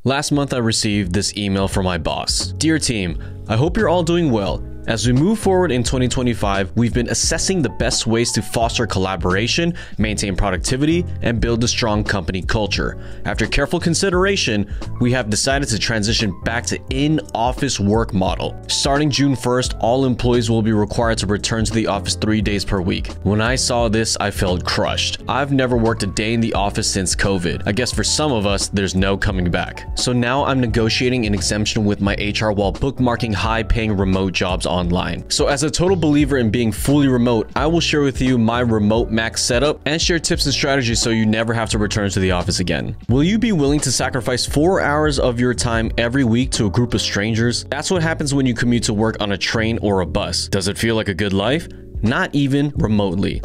Last month I received this email from my boss. Dear team, I hope you're all doing well. As we move forward in 2025, we've been assessing the best ways to foster collaboration, maintain productivity, and build a strong company culture. After careful consideration, we have decided to transition back to in-office work model. Starting June 1st, all employees will be required to return to the office 3 days per week. When I saw this, I felt crushed. I've never worked a day in the office since COVID. I guess for some of us, there's no coming back. So now I'm negotiating an exemption with my HR while bookmarking high-paying remote jobs online. So as a total believer in being fully remote, I will share with you my remote Mac setup and share tips and strategies so you never have to return to the office again. Will you be willing to sacrifice 4 hours of your time every week to a group of strangers? That's what happens when you commute to work on a train or a bus. Does it feel like a good life? Not even remotely.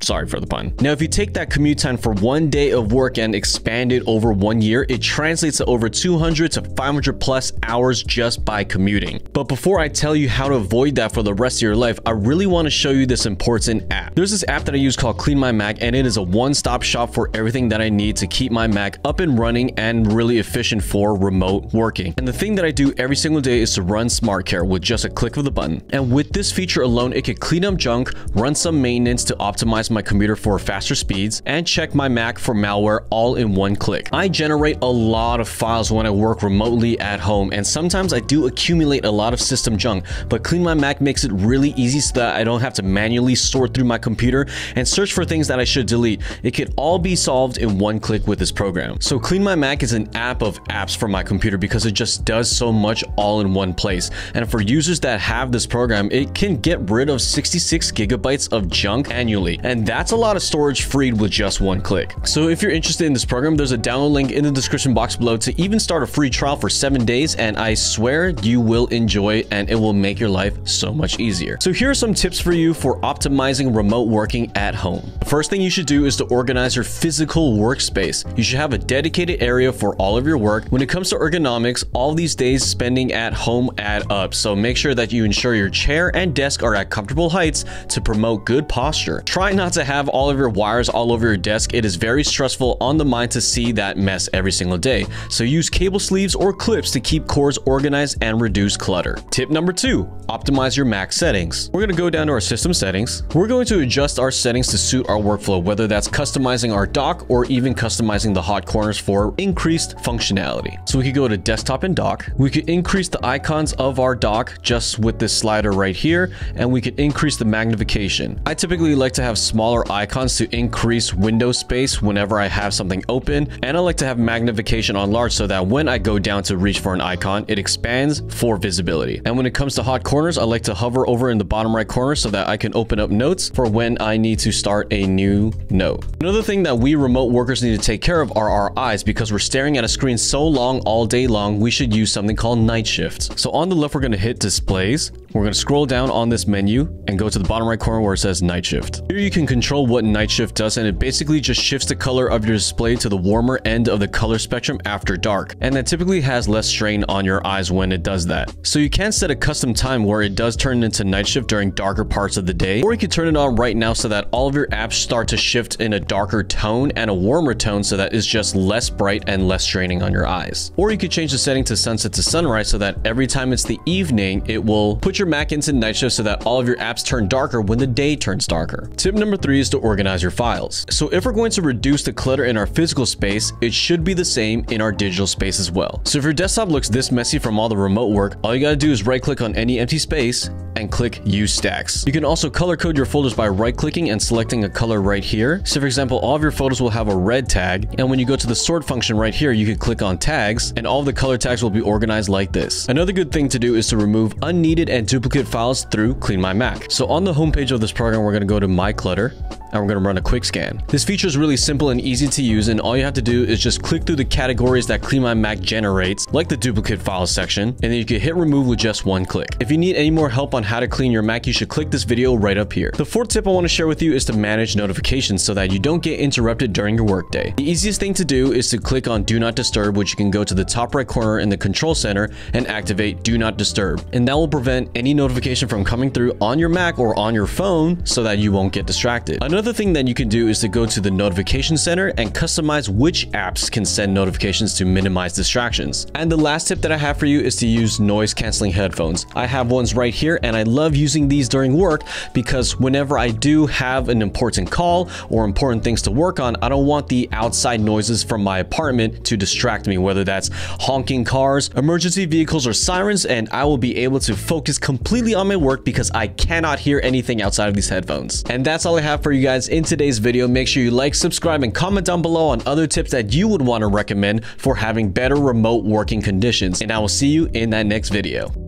Sorry for the pun. Now, if you take that commute time for 1 day of work and expand it over 1 year, it translates to over 200 to 500 plus hours just by commuting. But before I tell you how to avoid that for the rest of your life, I really want to show you this important app. There's this app that I use called Clean My Mac, and it is a one-stop shop for everything that I need to keep my Mac up and running and really efficient for remote working. And the thing that I do every single day is to run SmartCare with just a click of the button. And with this feature alone, it could clean up junk, run some maintenance to optimize my computer for faster speeds, and check my Mac for malware all in one click. I generate a lot of files when I work remotely at home, and sometimes I do accumulate a lot of system junk, but Clean My Mac makes it really easy so that I don't have to manually sort through my computer and search for things that I should delete. It could all be solved in one click with this program. So Clean My Mac is an app of apps for my computer because it just does so much all in one place. And for users that have this program, it can get rid of 66 gigabytes of junk annually, and that's a lot of storage freed with just one click. So if you're interested in this program, there's a download link in the description box below to even start a free trial for 7 days, and I swear you will enjoy it and it will make your life so much easier. So here are some tips for you for optimizing remote working at home. The first thing you should do is to organize your physical workspace. You should have a dedicated area for all of your work. When it comes to ergonomics, all these days spending at home add up, so make sure that you ensure your chair and desk are at comfortable heights to promote good posture. Try not to have all of your wires all over your desk. It is very stressful on the mind to see that mess every single day. So use cable sleeves or clips to keep cords organized and reduce clutter. Tip number 2, optimize your Mac settings. We're going to go down to our system settings. We're going to adjust our settings to suit our workflow, whether that's customizing our dock or even customizing the hot corners for increased functionality. So we could go to desktop and dock. We could increase the icons of our dock just with this slider right here, and we could increase the magnification. I typically like to have smaller icons to increase window space whenever I have something open, and I like to have magnification on large so that when I go down to reach for an icon, it expands for visibility. And when it comes to hot corners, I like to hover over in the bottom right corner so that I can open up notes for when I need to start a new note. Another thing that we remote workers need to take care of are our eyes, because we're staring at a screen so long all day long. We should use something called night shift. So on the left, we're going to hit displays. We're going to scroll down on this menu and go to the bottom right corner where it says night shift. Here you can control what night shift does, and it basically just shifts the color of your display to the warmer end of the color spectrum after dark, and that typically has less strain on your eyes when it does that. So you can set a custom time where it does turn into night shift during darker parts of the day, or you can turn it on right now so that all of your apps start to shift in a darker tone and a warmer tone so that it's just less bright and less straining on your eyes. Or you could change the setting to sunset to sunrise so that every time it's the evening, it will put your Mac into night shift so that all of your apps turn darker when the day turns darker. Tip number 3 is to organize your files. So if we're going to reduce the clutter in our physical space, it should be the same in our digital space as well. So if your desktop looks this messy from all the remote work, all you gotta do is right click on any empty space and click Use Stacks. You can also color code your folders by right clicking and selecting a color right here. So for example, all of your photos will have a red tag, and when you go to the sort function right here, you can click on tags and all of the color tags will be organized like this. Another good thing to do is to remove unneeded and duplicate files through Clean My Mac. So on the homepage of this program, we're going to go to My Clutter, and we're going to run a quick scan. This feature is really simple and easy to use, and all you have to do is just click through the categories that Clean My Mac generates, like the duplicate files section, and then you can hit remove with just one click. If you need any more help on how to clean your Mac, you should click this video right up here. The fourth tip I want to share with you is to manage notifications so that you don't get interrupted during your workday. The easiest thing to do is to click on Do Not Disturb, which you can go to the top right corner in the control center and activate Do Not Disturb, and that will prevent any notification from coming through on your Mac or on your phone so that you won't get distracted. Another thing that you can do is to go to the notification center and customize which apps can send notifications to minimize distractions. And the last tip that I have for you is to use noise canceling headphones. I have ones right here and I love using these during work because whenever I do have an important call or important things to work on, I don't want the outside noises from my apartment to distract me, whether that's honking cars, emergency vehicles, or sirens, and I will be able to focus completely on my work because I cannot hear anything outside of these headphones. And that's all I have for you guys in today's video. Make sure you like, subscribe, and comment down below on other tips that you would want to recommend for having better remote working conditions. And I will see you in that next video.